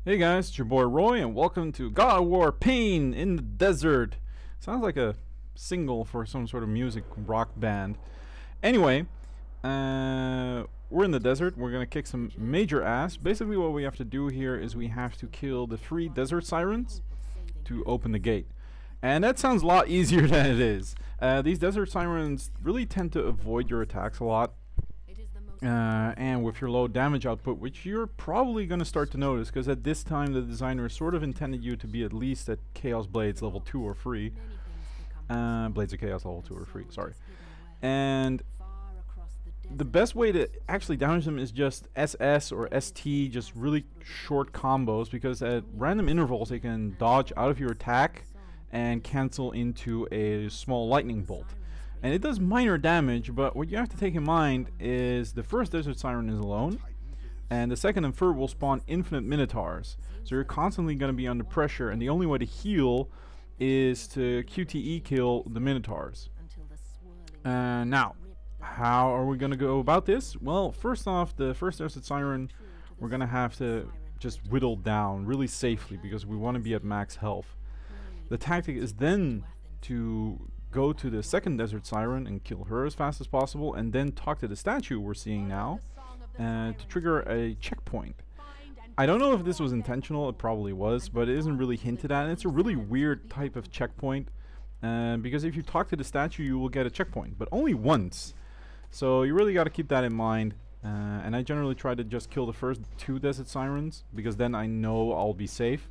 Hey guys, it's your boy Roy, and welcome to God of War Pain in the Desert. Sounds like a single for some sort of music rock band. Anyway, we're in the desert. We're gonna kick some major ass. Basically what we have to do here is we have to kill the 3 desert sirens to open the gate. And that sounds a lot easier than it is. These desert sirens really tend to avoid your attacks a lot. And with your low damage output, which you're probably going to start to notice, because at this time the designer sort of intended you to be at least at Chaos Blades level 2 or 3. Blades of Chaos level 2 or 3, sorry. And the best way to actually damage them is just SS or ST, just really short combos, because at random intervals they can dodge out of your attack and cancel into a small lightning bolt. And it does minor damage, but what you have to take in mind is the first Desert Siren is alone, and the second and third will spawn infinite Minotaurs. So you're constantly going to be under pressure, and the only way to heal is to QTE kill the Minotaurs. Now, how are we going to go about this? Well, first off, the first Desert Siren we're going to have to just whittle down really safely, because we want to be at max health. The tactic is then to go to the second Desert Siren and kill her as fast as possible, and then talk to the statue we're seeing now to trigger a checkpoint. I don't know if this was intentional, it probably was, but it isn't really hinted at, and it's a really weird type of checkpoint, because if you talk to the statue you will get a checkpoint, but only once. So you really got to keep that in mind, and I generally try to just kill the first 2 Desert Sirens, because then I know I'll be safe,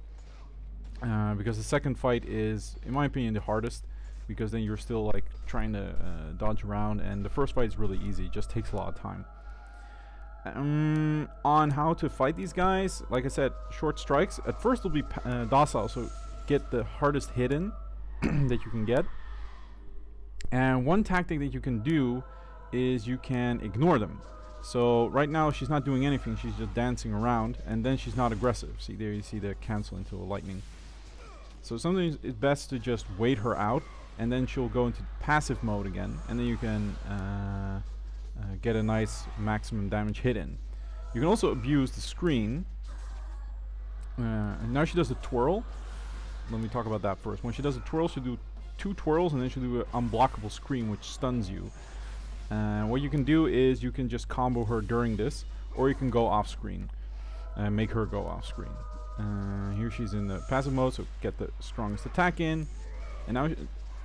because the second fight is, in my opinion, the hardest, because then you're still like trying to dodge around, and the first fight is really easy, it just takes a lot of time. On how to fight these guys, like I said, short strikes. At first it'll be docile, so get the hardest hit in that you can get. And one tactic that you can do is you can ignore them. So right now she's not doing anything, she's just dancing around, and then she's not aggressive. See there, you see the cancel into a lightning. So sometimes it's best to just wait her out, and then she'll go into passive mode again, and then you can get a nice maximum damage hit in. You can also abuse the screen. And now she does a twirl. Let me talk about that first. When she does a twirl, she'll do 2 twirls, and then she'll do an unblockable screen which stuns you. What you can do is you can just combo her during this, or you can go off screen and make her go off screen. Here she's in the passive mode, so get the strongest attack in. And now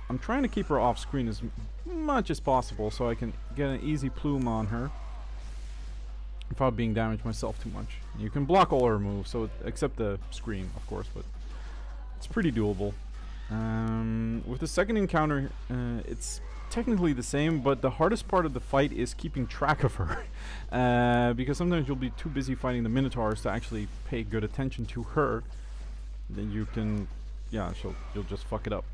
I'm trying to keep her off screen as much as possible, so I can get an easy plume on her without being damaged myself too much. You can block all her moves, so except the scream, of course, but it's pretty doable. With the second encounter, it's technically the same, but the hardest part of the fight is keeping track of her, because sometimes you'll be too busy fighting the Minotaurs to actually pay good attention to her. Then you can, yeah, you'll just fuck it up.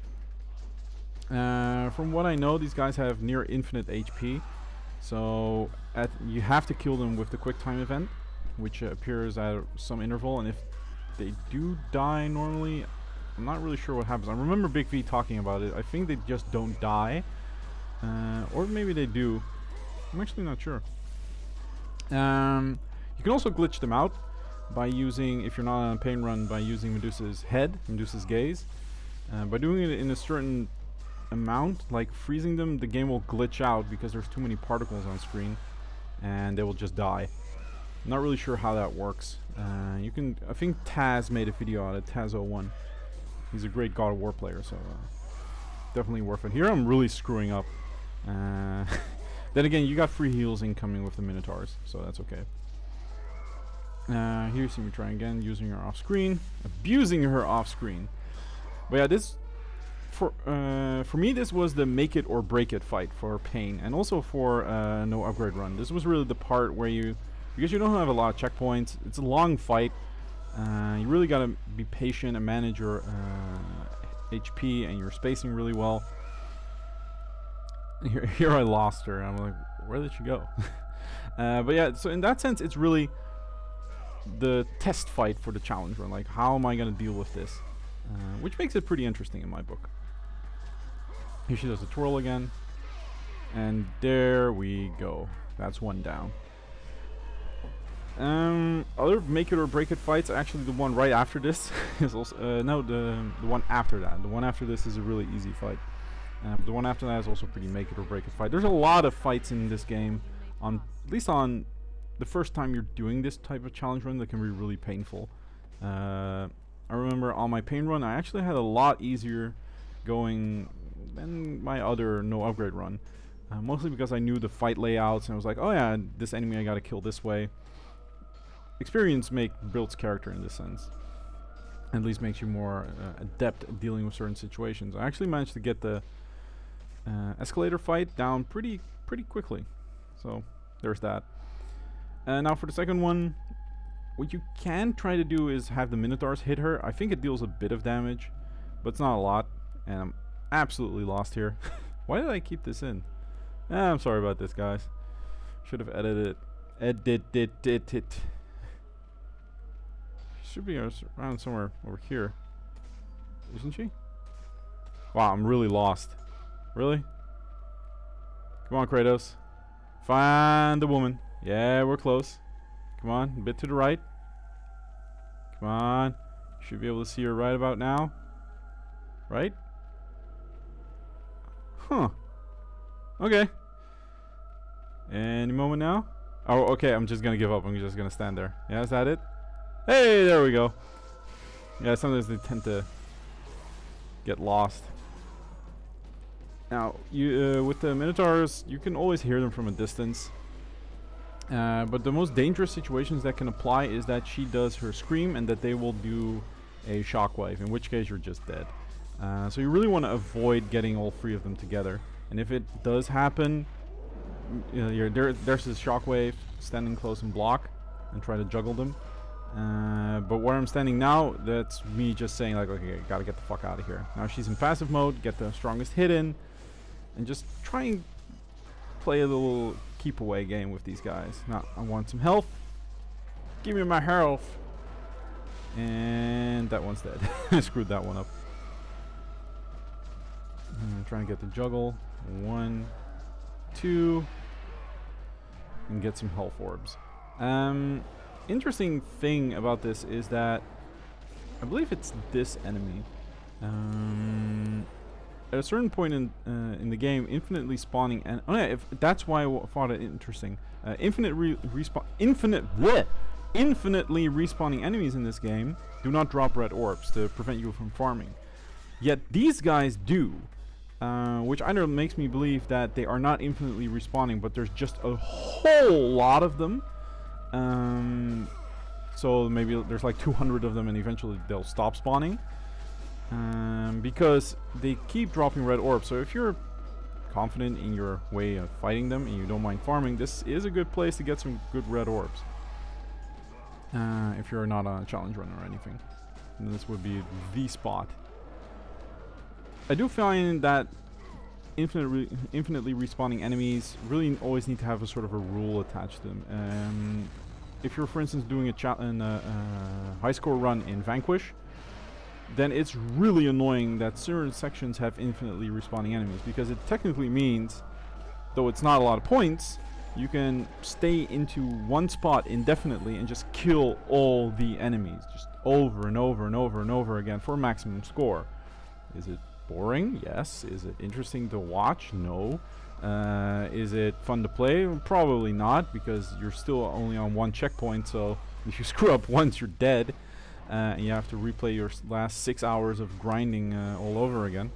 From what I know, these guys have near infinite HP, so you have to kill them with the quick time event, which appears at some interval, and if they do die normally, I'm not really sure what happens. I remember Big V talking about it. I think they just don't die, or maybe they do. I'm actually not sure. You can also glitch them out by using, if you're not on a pain run, by using Medusa's head, Medusa's gaze. By doing it in a certain amount, like freezing them, the game will glitch out because there's too many particles on screen, and they will just die. Not really sure how that works. You can, I think Taz made a video on it, Taz01. He's a great God of War player, so definitely worth it. Here I'm really screwing up. Then again, you got free heals incoming with the Minotaurs, so that's okay. Here you see me try again, using her off screen, abusing her off screen. But yeah, this for me, this was the make it or break it fight for Pain, and also for No Upgrade Run. This was really the part where you, because you don't have a lot of checkpoints, it's a long fight. You really gotta be patient and manage your HP and your spacing really well. Here I lost her. I'm like, where did she go? But yeah, so in that sense, it's really the test fight for the challenge run. Like, how am I gonna deal with this? Which makes it pretty interesting in my book. Here she does the twirl again, and there we go. That's one down. Other make it or break it fights. Actually, the one right after this is also no, the one after that. The one after this is a really easy fight. The one after that is also pretty make it or break it fight. There's a lot of fights in this game, at least on the first time you're doing this type of challenge run, that can be really painful. I remember on my pain run, I actually had a lot easier going than my other no upgrade run. Mostly because I knew the fight layouts and I was like, oh yeah, this enemy I gotta kill this way. Experience builds character in this sense. At least makes you more adept at dealing with certain situations. I actually managed to get the escalator fight down pretty quickly. So there's that. Now for the second one, what you can try to do is have the Minotaurs hit her. I think it deals a bit of damage, but it's not a lot. And I'm absolutely lost here. Why did I keep this in? I'm sorry about this, guys. Should have edited it. Should be around somewhere over here, isn't she? Wow, I'm really lost. Really? Come on, Kratos. Find the woman. Yeah, we're close. Come on, a bit to the right. Come on. Should be able to see her right about now. Right? Huh. Okay. Any moment now? Oh, okay, I'm just gonna give up. I'm just gonna stand there. Yeah, is that it? Hey, there we go. Yeah, sometimes they tend to get lost. Now, you with the Minotaurs, you can always hear them from a distance. But the most dangerous situations that can apply is that she does her scream and that they will do a shockwave, in which case you're just dead. So you really want to avoid getting all three of them together. And if it does happen, there's this shockwave, standing close and block and try to juggle them. But where I'm standing now, that's me just saying like, okay, gotta get the fuck out of here. Now she's in passive mode, get the strongest hit in, and just try and play a little keep away game with these guys. Now I want some health. Give me my health. And that one's dead. I screwed that one up. I'm trying to get the juggle. 1, 2, and get some health orbs. Interesting thing about this is that I believe it's this enemy. At a certain point in the game, infinitely spawning and oh yeah, that's why I thought it interesting. Infinitely respawning enemies in this game do not drop red orbs to prevent you from farming. Yet these guys do, which either makes me believe that they are not infinitely respawning, but there's just a whole lot of them. So maybe there's like 200 of them and eventually they'll stop spawning. Because they keep dropping red orbs. So if you're confident in your way of fighting them and you don't mind farming, this is a good place to get some good red orbs. If you're not on a challenge run or anything, then this would be the spot. I do find that infinitely respawning enemies really always need to have a sort of a rule attached to them. If you're, for instance, doing a high score run in Vanquish, then it's really annoying that certain sections have infinitely respawning enemies, because it technically means, though it's not a lot of points, you can stay into one spot indefinitely and just kill all the enemies just over and over and over and over again for maximum score. Is it boring? Yes. Is it interesting to watch? No. Is it fun to play? Probably not, because you're still only on one checkpoint, so if you screw up once, you're dead. And you have to replay your last 6 hours of grinding all over again.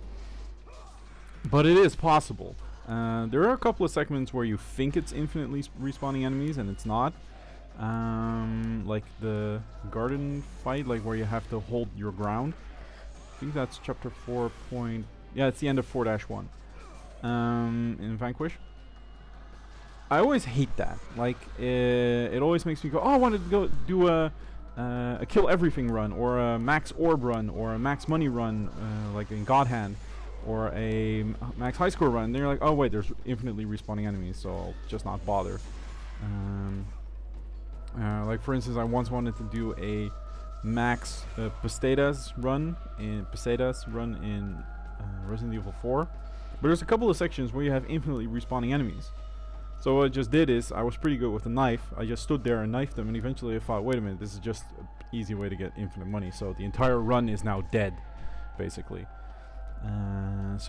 But it is possible. There are a couple of segments where you think it's infinitely respawning enemies and it's not. Like the garden fight, like where you have to hold your ground. I think that's chapter 4. Yeah, it's the end of 4-1 in Vanquish. I always hate that. Like, it always makes me go, oh, I wanted to go do a kill everything run, or a max orb run, or a max money run, like in God Hand, or a max high score run. And then you're like, oh wait, there's infinitely respawning enemies, so I'll just not bother. Like for instance, I once wanted to do a max Pesetas run in Resident Evil 4, but there's a couple of sections where you have infinitely respawning enemies. So what I just did is, I was pretty good with the knife. I just stood there and knifed them, and eventually I thought, wait a minute, this is just an easy way to get infinite money. So the entire run is now dead, basically. And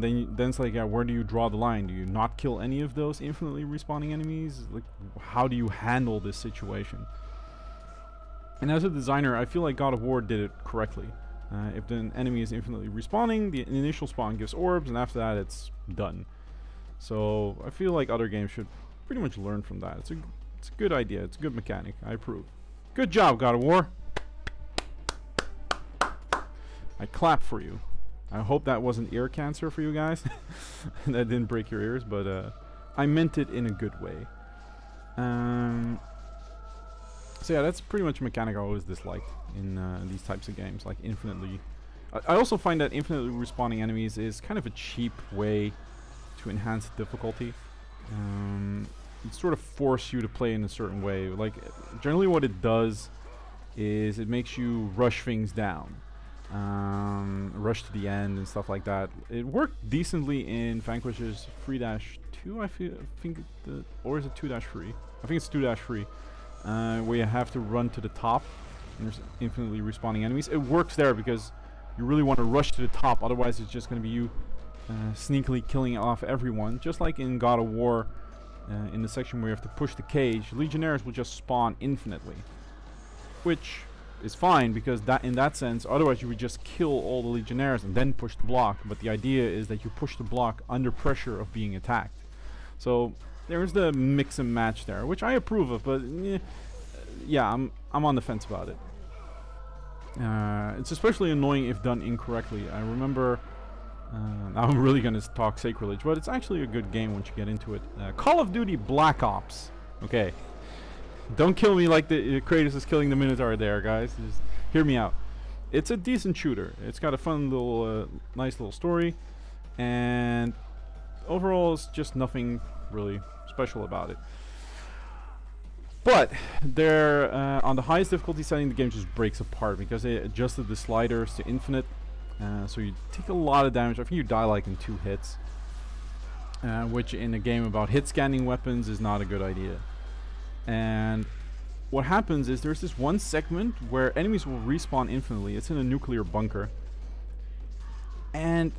then it's like, yeah, where do you draw the line? Do you not kill any of those infinitely respawning enemies? Like, how do you handle this situation? And as a designer, I feel like God of War did it correctly. If the enemy is infinitely respawning, the initial spawn gives orbs, and after that it's done. So I feel like other games should pretty much learn from that. It's a good idea. It's a good mechanic. I approve. Good job, God of War. I clap for you. I hope that wasn't ear cancer for you guys. That didn't break your ears, but I meant it in a good way. So yeah, that's pretty much a mechanic I always disliked in these types of games, like infinitely. I also find that infinitely respawning enemies is kind of a cheap way to enhance difficulty. It sort of force you to play in a certain way. Like, generally what it does is it makes you rush things down. Rush to the end and stuff like that. It worked decently in Vanquish's 3-2, or is it 2-3? I think it's 2-3, where you have to run to the top and there's infinitely respawning enemies. It works there because you really want to rush to the top, otherwise it's just going to be you sneakily killing off everyone. Just like in God of War, in the section where you have to push the cage, Legionnaires will just spawn infinitely, which is fine because in that sense, otherwise you would just kill all the Legionnaires and then push the block. But the idea is that you push the block under pressure of being attacked. So there's the mix and match there, which I approve of, but yeah, I'm on the fence about it. It's especially annoying if done incorrectly. I remember, now I'm really gonna talk sacrilege, but it's actually a good game once you get into it. Call of Duty Black Ops. Okay. Don't kill me like the Kratos is killing the Minotaur there, guys. Just hear me out. It's a decent shooter. It's got a fun little, nice little story, and overall, it's just nothing really special about it. But there, on the highest difficulty setting, the game just breaks apart because they adjusted the sliders to infinite. So you take a lot of damage. I think you die like in 2 hits, which in a game about hit scanning weapons is not a good idea. And what happens is there's this one segment where enemies will respawn infinitely. It's in a nuclear bunker. And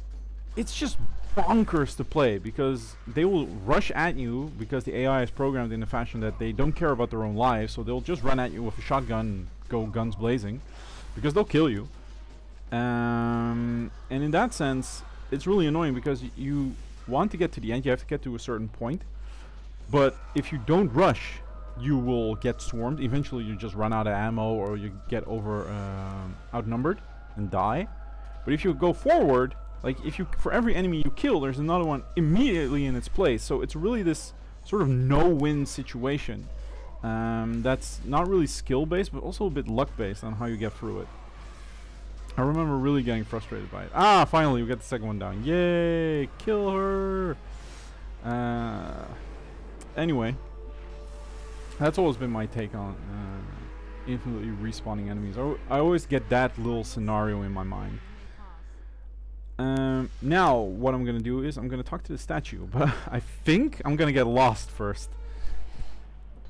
it's just bonkers to play because they will rush at you because the AI is programmed in a fashion that they don't care about their own lives. So they'll just run at you with a shotgun and go guns blazing because they'll kill you. And in that sense, it's really annoying because you want to get to the end. You have to get to a certain point. But if you don't rush, you will get swarmed. Eventually you just run out of ammo or you get outnumbered and die. But if you go forward, like for every enemy you kill, there's another one immediately in its place. So it's really this sort of no-win situation. That's not really skill-based, but also a bit luck-based on how you get through it. I remember really getting frustrated by it. Ah, finally we got the second one down. Yay! Kill her! Anyway, that's always been my take on infinitely respawning enemies. I always get that little scenario in my mind. Now, what I'm going to do is I'm going to talk to the statue, but I think I'm going to get lost first.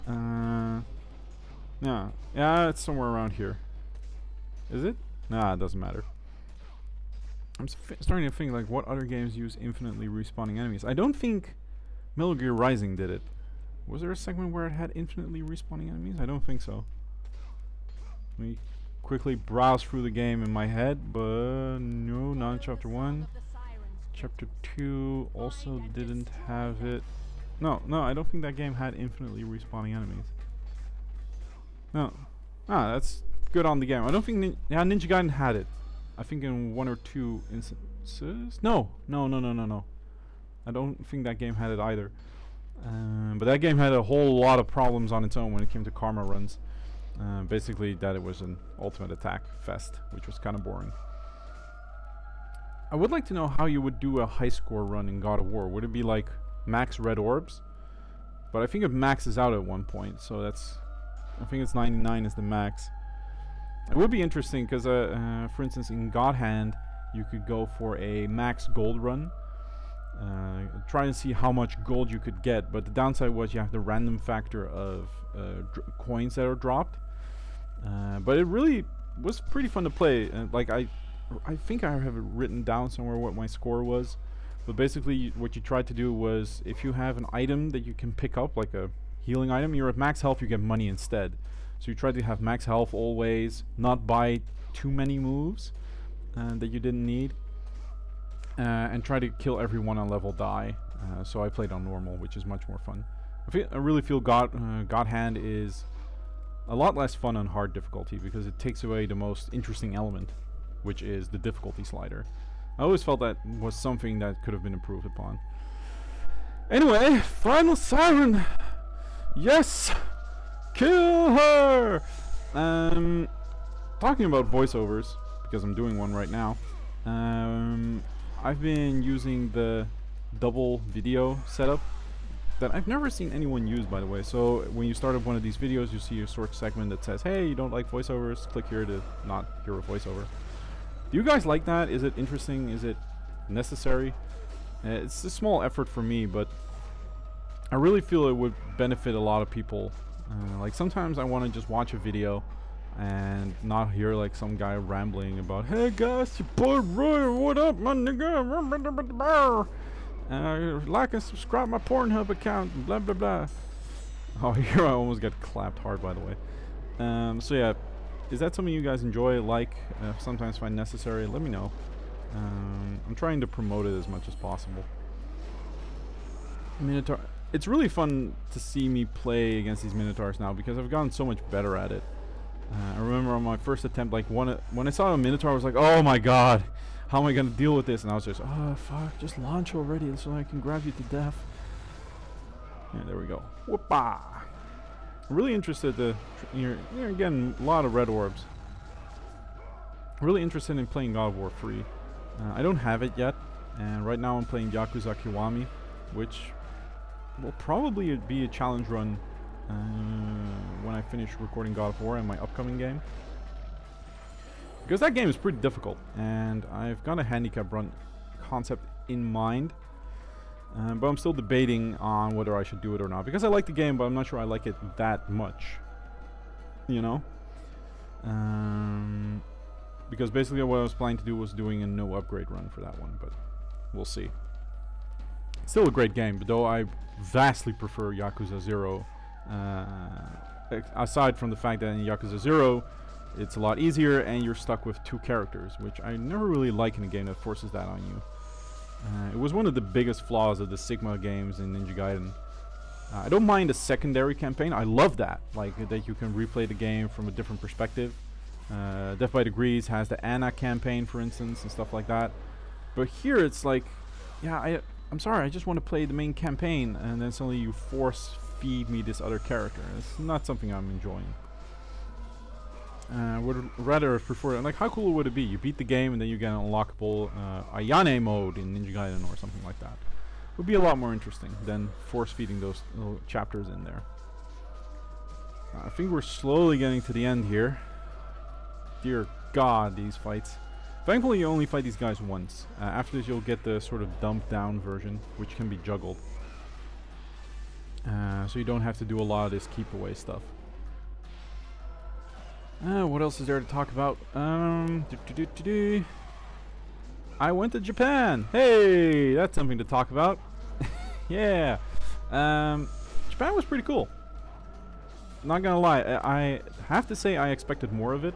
Yeah, it's somewhere around here. Is it? Nah, it doesn't matter. I'm starting to think, like, what other games use infinitely respawning enemies? I don't think Metal Gear Rising did it. Was there a segment where it had infinitely respawning enemies? I don't think so. Let me quickly browse through the game in my head, but no, not in Chapter 1. Chapter 2 also didn't have it. No, I don't think that game had infinitely respawning enemies. No. Ah, that's good on the game. I don't think Ninja Gaiden had it. I think in 1 or 2 instances. No. I don't think that game had it either. But that game had a whole lot of problems on its own when it came to karma runs. Basically that it was an ultimate attack fest, which was kind of boring. I would like to know how you would do a high score run in God of War. Would it be like max red orbs? But I think it maxes out at one point, so that's, I think it's 99 is the max. It would be interesting because for instance in God Hand you could go for a max gold run, try and see how much gold you could get. But the downside was you have the random factor of coins that are dropped. But it really was pretty fun to play. Like I think I have it written down somewhere what my score was. But basically what you tried to do was, if you have an item that you can pick up, like a healing item, you're at max health, you get money instead. So you try to have max health always, not buy too many moves that you didn't need, and try to kill everyone on level die. So I played on normal, which is much more fun. I really feel God Hand is a lot less fun on hard difficulty, because it takes away the most interesting element, which is the difficulty slider. I always felt that was something that could have been improved upon. Anyway, final siren! Yes! Kill her! Talking about voiceovers, because I'm doing one right now, I've been using the double video setup that I've never seen anyone use, by the way. So when you start up one of these videos, you see a short segment that says, hey, you don't like voiceovers, click here to not hear a voiceover. Do you guys like that? Is it interesting? Is it necessary? It's a small effort for me, but I really feel it would benefit a lot of people. Like sometimes I want to just watch a video and not hear like some guy rambling about, hey guys, your boy Roy, what up, my nigga? Like and subscribe my Pornhub account, and blah blah blah. Oh, here I almost got clapped hard, by the way. So yeah, is that something you guys enjoy, like, sometimes find necessary? Let me know. I'm trying to promote it as much as possible. Minotaur. It's really fun to see me play against these Minotaurs now, because I've gotten so much better at it. I remember on my first attempt, like when I saw a Minotaur, I was like, oh my god, how am I gonna deal with this? And I was just, oh fuck, just launch already so I can grab you to death. Yeah, there we go. Whoopah! Really interested to, you're getting a lot of red orbs. Really interested in playing God of War 3. I don't have it yet, and right now I'm playing Yakuza Kiwami, which will probably be a challenge run when I finish recording God of War in my upcoming game. Because that game is pretty difficult, and I've got a handicap run concept in mind. But I'm still debating on whether I should do it or not, because I like the game, but I'm not sure I like it that much, you know. Because basically what I was planning to do was doing a no upgrade run for that one, but we'll see. Still a great game, but though I vastly prefer Yakuza 0. Aside from the fact that in Yakuza 0 it's a lot easier and you're stuck with 2 characters, which I never really like in a game that forces that on you. It was one of the biggest flaws of the Sigma games in Ninja Gaiden. I don't mind a secondary campaign. I love that, like that you can replay the game from a different perspective. Death by Degrees has the Anna campaign, for instance, and stuff like that. But here it's like, yeah, I'm sorry, I just want to play the main campaign, and then suddenly you force feed me this other character. It's not something I'm enjoying. Would rather prefer, like, how cool would it be? You beat the game and then you get an unlockable Ayane mode in Ninja Gaiden or something like that. Would be a lot more interesting than force feeding those little chapters in there. I think we're slowly getting to the end here. Dear God, these fights. Thankfully you only fight these guys once. After this you'll get the sort of dumped down version, which can be juggled. So you don't have to do a lot of this keep away stuff. What else is there to talk about? I went to Japan! Hey! That's something to talk about. Yeah! Japan was pretty cool. Not gonna lie, I have to say I expected more of it.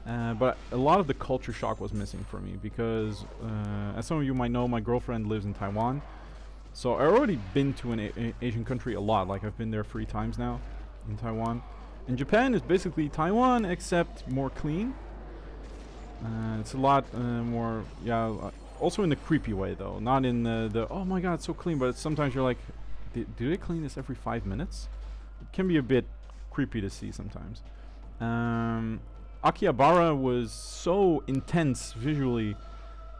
But a lot of the culture shock was missing for me, because as some of you might know, my girlfriend lives in Taiwan. So I've already been to an Asian country a lot. Like, I've been there 3 times now in Taiwan. And Japan is basically Taiwan, except more clean. It's a lot more, yeah, also in the creepy way though. Not in the oh my god, it's so clean, but sometimes you're like, do they clean this every 5 minutes? It can be a bit creepy to see sometimes. Akihabara was so intense visually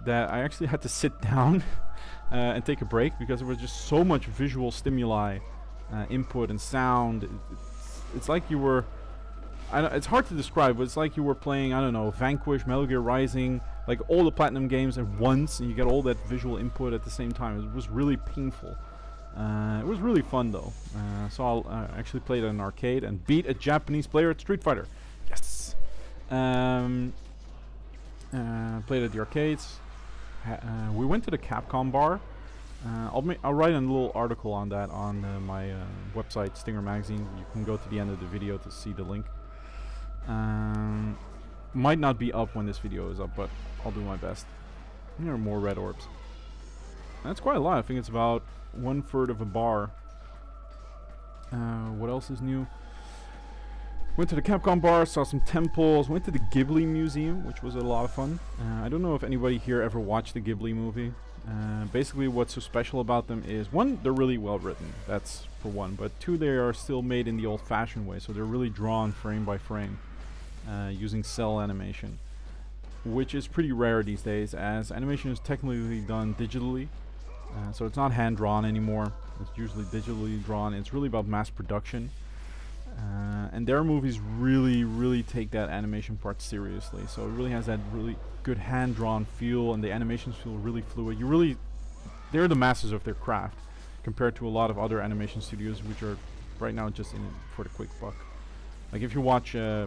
that I actually had to sit down and take a break, because there was just so much visual stimuli, input and sound. It's like you were, it's hard to describe, but it's like you were playing, I don't know, Vanquish, Metal Gear Rising, like all the Platinum games at once, and you get all that visual input at the same time. It was really painful. It was really fun though. So I actually played at an arcade and beat a Japanese player at Street Fighter. Yes. Played at the arcades. We went to the Capcom bar. I'll write a little article on that on my website, Stinger Magazine. You can go to the end of the video to see the link. Might not be up when this video is up, but I'll do my best. There are more red orbs. That's quite a lot. I think it's about 1/3 of a bar. What else is new? Went to the Capcom bar, saw some temples, went to the Ghibli Museum, which was a lot of fun. I don't know if anybody here ever watched the Ghibli movie. Basically what's so special about them is, one, they're really well written, that's for one, but two, they are still made in the old-fashioned way, so they're really drawn frame by frame, using cell animation, which is pretty rare these days, as animation is technically done digitally, so it's not hand-drawn anymore. It's usually digitally drawn. It's really about mass production. And their movies really take that animation part seriously. So it really has that really good hand-drawn feel, and the animations feel really fluid. They're the masters of their craft, compared to a lot of other animation studios, which are right now just in it for the quick buck. Like if you watch, I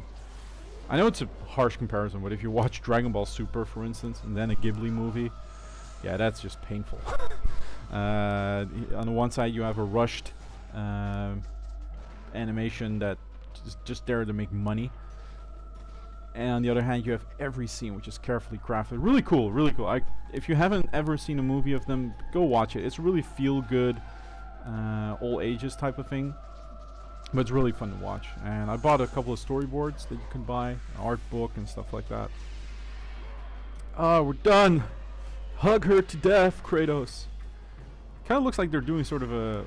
know it's a harsh comparison, but if you watch Dragon Ball Super, for instance, and then a Ghibli movie, yeah, that's just painful. On the one side, you have a rushed animation that is just there to make money, and on the other hand, you have every scene which is carefully crafted. Really cool, really cool. If you haven't ever seen a movie of them, go watch it. It's a really feel-good, all ages type of thing, but it's really fun to watch. And I bought a couple of storyboards that you can buy, an art book and stuff like that. Oh, we're done. Hug her to death, Kratos. Kind of looks like they're doing sort of a,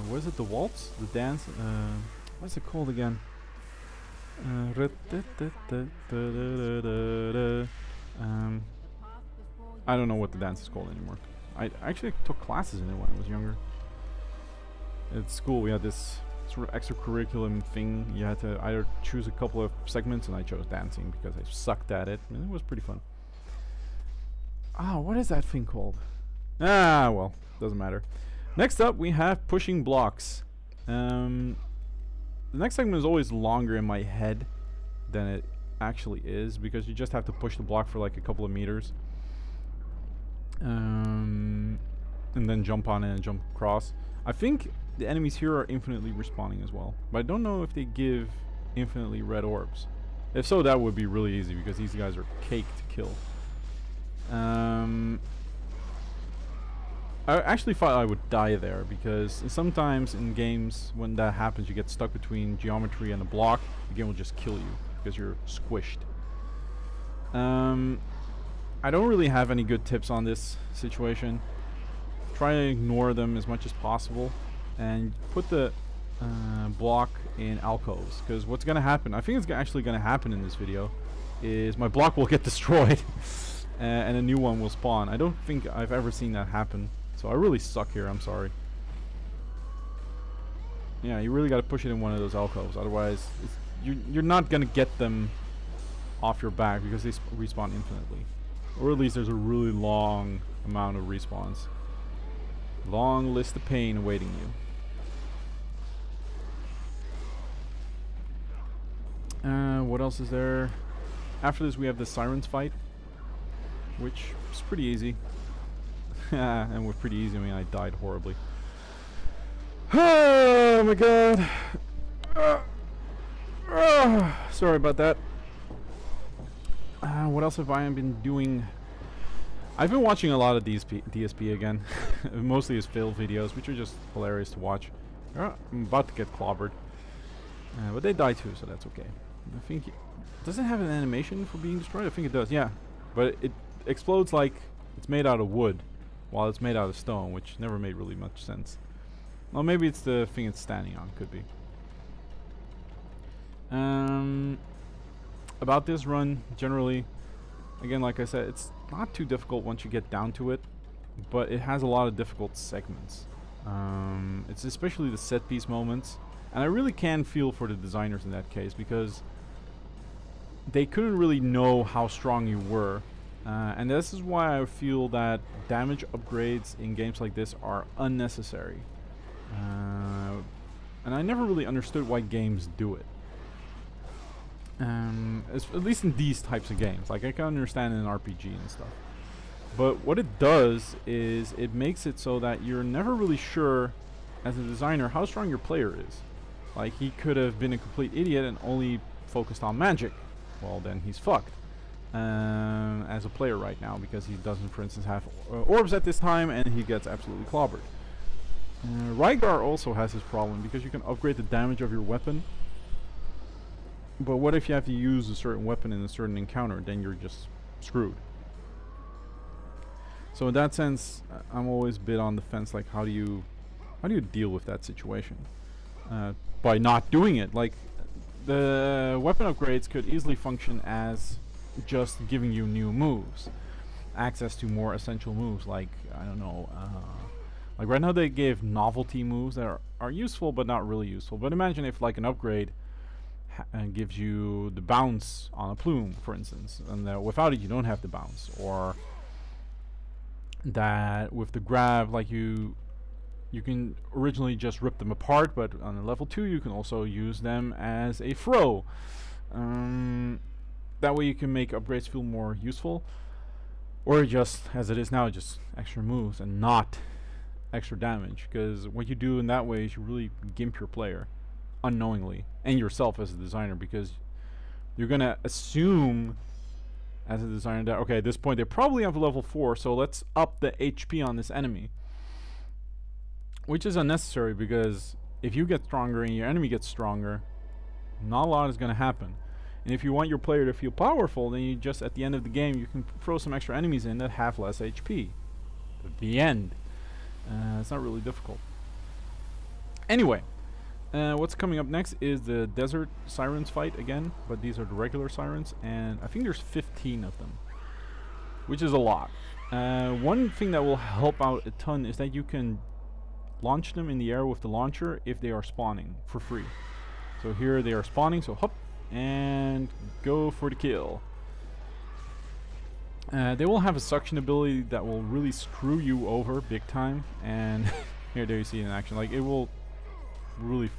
what is it, the waltz? The dance? What's it called again? I don't know what the dance is called anymore. I actually took classes in it when I was younger. At school we had this sort of extracurriculum thing. You had to either choose a couple of segments, and I chose dancing because I sucked at it, and it was pretty fun. Ah, what is that thing called? Ah, well, doesn't matter. Next up, we have pushing blocks. The next segment is always longer in my head than it actually is, because you just have to push the block for like a couple of meters. And then jump on it and jump across. I think the enemies here are infinitely respawning as well, but I don't know if they give infinitely red orbs. If so, that would be really easy, because these guys are cake to kill. I actually thought I would die there, because sometimes in games when that happens, you get stuck between geometry and a block. The game will just kill you because you're squished. I don't really have any good tips on this situation. Try to ignore them as much as possible, and put the block in alcoves, because what's gonna happen, I think it's actually gonna happen in this video, is my block will get destroyed and a new one will spawn. I don't think I've ever seen that happen. So I really suck here, I'm sorry. Yeah, you really gotta push it in one of those alcoves, otherwise you're not gonna get them off your back, because they respawn infinitely. Or at least there's a really long amount of respawns. Long list of pain awaiting you. What else is there? After this we have the Sirens fight, which is pretty easy. And with pretty easy, I mean I died horribly. Oh my god. Sorry about that. What else have I been doing? I've been watching a lot of DSP again. Mostly his fail videos, which are just hilarious to watch. I'm about to get clobbered. But they die too, so that's okay. I think does it have an animation for being destroyed? I think it does, yeah. But it explodes like it's made out of wood, while it's made out of stone, which never made really much sense. Well, maybe it's the thing it's standing on, could be. About this run, generally, again, like I said, it's not too difficult once you get down to it, but it has a lot of difficult segments. It's especially the set piece moments, and I really can feel for the designers in that case, because they couldn't really know how strong you were, so they had to And this is why I feel that damage upgrades in games like this are unnecessary. And I never really understood why games do it. At least in these types of games. Like, I can understand in an RPG and stuff. But what it does is it makes it so that you're never really sure, as a designer, how strong your player is. Like, he could have been a complete idiot and only focused on magic. Well, then he's fucked. As a player right now, because he doesn't, for instance, have orbs at this time, and he gets absolutely clobbered. Rygar also has this problem, because you can upgrade the damage of your weapon. But what if you have to use a certain weapon in a certain encounter? Then you're just screwed. So in that sense, I'm always a bit on the fence. Like, how do you deal with that situation? By not doing it. Like, the weapon upgrades could easily function as just giving you new moves, access to more essential moves. Like, I don't know. Like right now they gave novelty moves that are useful but not really useful. But imagine if like an upgrade gives you the bounce on a plume, for instance, and without it you don't have the bounce, or that with the grab, like you can originally just rip them apart, but on a level 2 you can also use them as a throw. That way you can make upgrades feel more useful, or just as it is now, just extra moves and not extra damage, because what you do in that way is you really gimp your player unknowingly, and yourself as a designer, because you're gonna assume as a designer that, okay, at this point they probably have a level 4, so let's up the HP on this enemy, which is unnecessary, because if you get stronger and your enemy gets stronger, not a lot is gonna happen. And if you want your player to feel powerful, then you just, at the end of the game, you can throw some extra enemies in that have less HP. At the end. It's not really difficult. Anyway, what's coming up next is the Desert Sirens fight again, but these are the regular Sirens, and I think there's 15 of them, which is a lot. One thing that will help out a ton is that you can launch them in the air with the launcher if they are spawning for free. So here they are spawning, so hop, and go for the kill. They will have a suction ability that will really screw you over big time, and here there you see it in action. Like, it will really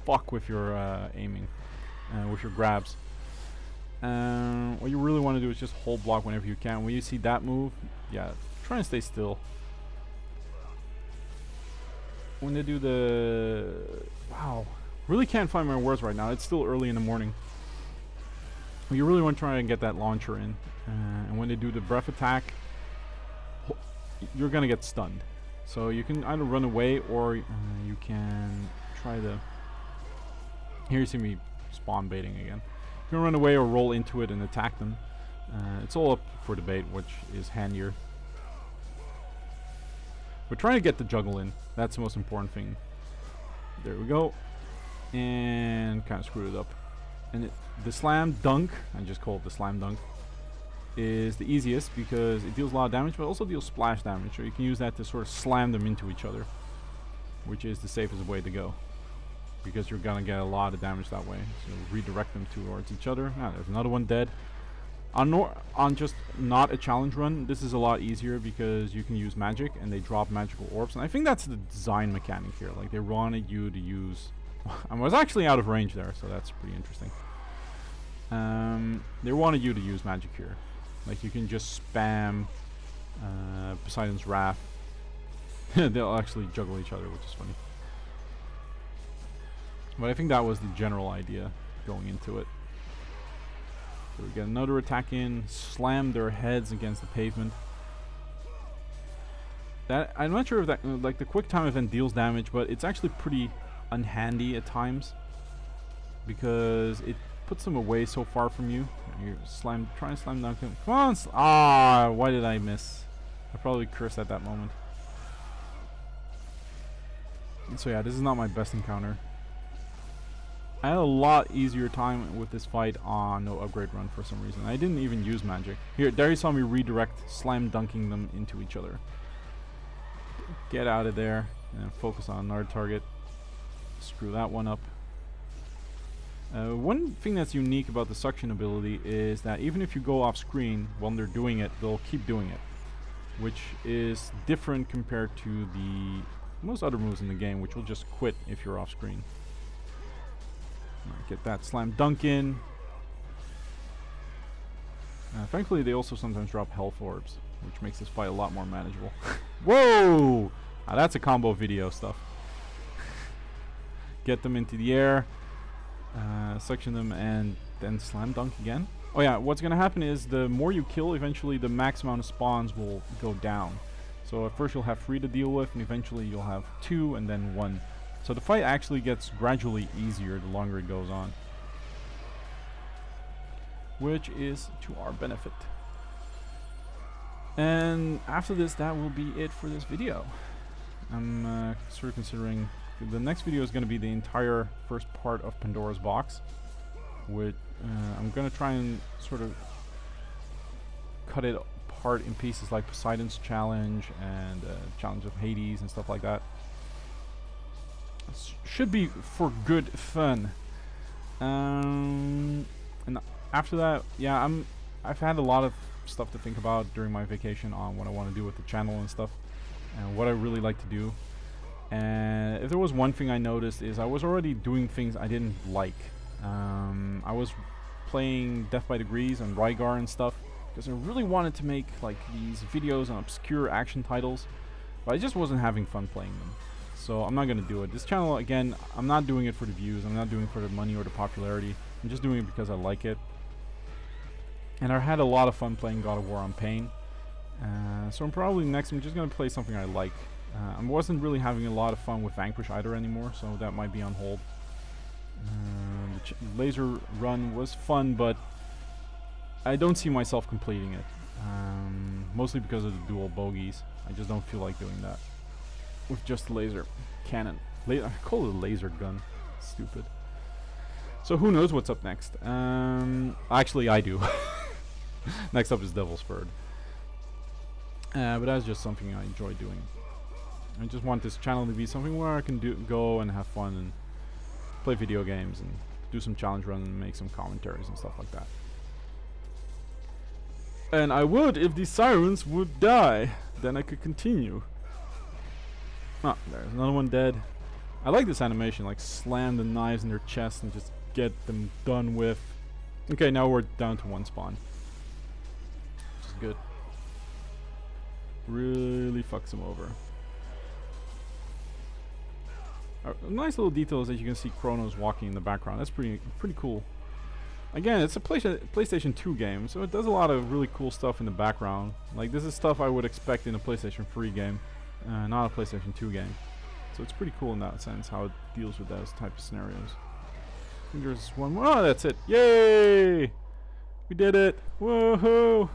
fuck with your aiming, with your grabs. What you really want to do is just hold block whenever you can. When you see that move, yeah, try and stay still. When they do the... Wow, really can't find my words right now. It's still early in the morning. You really want to try and get that launcher in. And when they do the breath attack, you're gonna get stunned. So you can either run away, or you can try to... Here you see me spawn baiting again. You can run away or roll into it and attack them. It's all up for debate, which is handier. But trying to get the juggle in, that's the most important thing. There we go. And kind of screwed it up. And the slam dunk, I just call it the slam dunk, is the easiest because it deals a lot of damage, but also deals splash damage. So you can use that to sort of slam them into each other, which is the safest way to go, because you're gonna get a lot of damage that way. So redirect them towards each other. Ah, there's another one dead. On just not a challenge run, this is a lot easier because you can use magic and they drop magical orbs, and I think that's the design mechanic here. Like, they wanted you to use... I was actually out of range there, so that's pretty interesting. They wanted you to use magic here. Like, you can just spam Poseidon's Wrath. They'll actually juggle each other, which is funny. But I think that was the general idea going into it. So we get another attack in, slam their heads against the pavement. That, I'm not sure if that, like, the quick time event deals damage, but it's actually pretty unhandy at times, because it puts them away so far from you. You try and slam dunk him. Come on! Why did I miss? I probably cursed at that moment. And so yeah, this is not my best encounter. I had a lot easier time with this fight on no upgrade run for some reason. I didn't even use magic. Here, there you saw me redirect, slam dunking them into each other. Get out of there and focus on another target. Screw that one up. One thing that's unique about the suction ability is that even if you go off screen when they're doing it, they'll keep doing it, which is different compared to the most other moves in the game, which will just quit if you're off screen. Get that slam dunk in. Thankfully, they also sometimes drop health orbs, which makes this fight a lot more manageable. Whoa! That's a combo video stuff. Get them into the air, suction them, and then slam dunk again. Oh yeah, what's gonna happen is the more you kill, eventually the max amount of spawns will go down. So at first you'll have 3 to deal with, and eventually you'll have 2 and then 1. So the fight actually gets gradually easier the longer it goes on, which is to our benefit. And after this, that will be it for this video. I'm sort of considering the next video is going to be the entire first part of Pandora's Box, which I'm going to try and sort of cut it apart in pieces like Poseidon's Challenge and Challenge of Hades and stuff like that. Should be for good fun. And after that, yeah, I've had a lot of stuff to think about during my vacation on what I want to do with the channel and stuff, and what I really like to do. And if there was one thing I noticed is I was already doing things I didn't like. I was playing Death by Degrees and Rygar and stuff because I really wanted to make like these videos on obscure action titles, but I just wasn't having fun playing them. So I'm not going to do it. This channel, again, I'm not doing it for the views. I'm not doing it for the money or the popularity. I'm just doing it because I like it. And I had a lot of fun playing God of War on Pain. So I'm probably next, I'm just going to play something I like. I wasn't really having a lot of fun with Vanquish either anymore, so that might be on hold. The laser run was fun, but I don't see myself completing it. Mostly because of the dual bogeys. I just don't feel like doing that with just laser cannon. I call it a laser gun. Stupid. So who knows what's up next? Actually, I do. Next up is Devil's Third. But that's just something I enjoy doing. I just want this channel to be something where I can go and have fun and play video games and do some challenge runs and make some commentaries and stuff like that. And I would if the sirens would die. Then I could continue. Oh, there's another one dead. I like this animation, like slam the knives in their chest and just get them done with. Okay, now we're down to 1 spawn. Which is good. Really fucks them over. A nice little detail is that you can see Kronos walking in the background. That's pretty cool. Again, it's a PlayStation 2 game, so it does a lot of really cool stuff in the background. Like, this is stuff I would expect in a PlayStation 3 game, not a PlayStation 2 game. So it's pretty cool in that sense, how it deals with those type of scenarios. I think there's one more. Oh, that's it. Yay! We did it! Woohoo!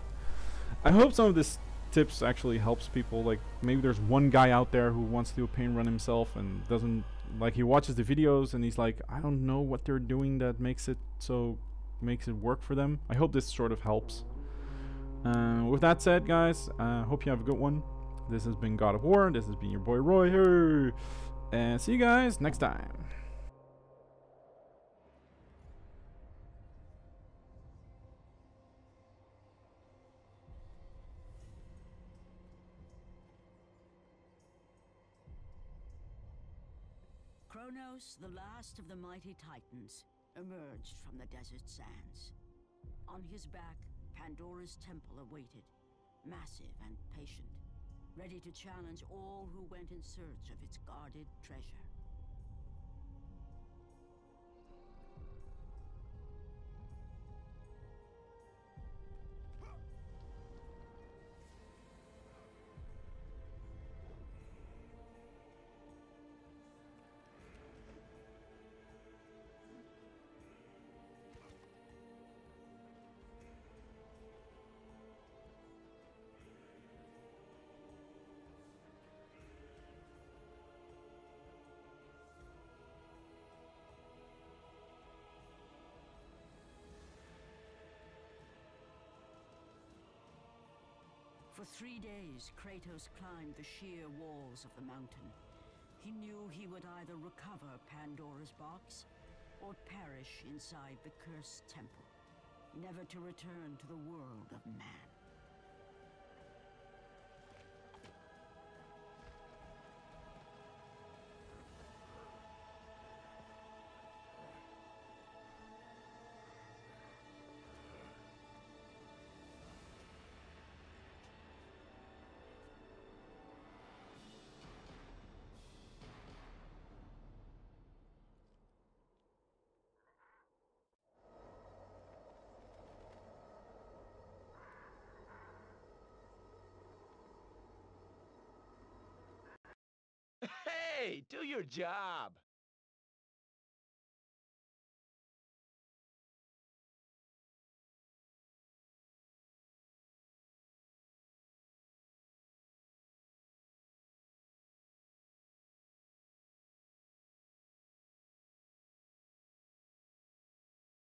I hope some of this tips actually helps people. Like, maybe there's one guy out there who wants to do a pain run himself and doesn't, like, he watches the videos and he's like, I don't know what they're doing that makes it work for them. I hope this sort of helps. With that said, guys, hope you have a good one. This has been God of War. This has been your boy Roy here, and see you guys next time. Kronos, the last of the mighty Titans, emerged from the desert sands. On his back, Pandora's temple awaited, massive and patient, ready to challenge all who went in search of its guarded treasure. For 3 days, Kratos climbed the sheer walls of the mountain. He knew he would either recover Pandora's box, or perish inside the cursed temple, never to return to the world of man. Hey, do your job.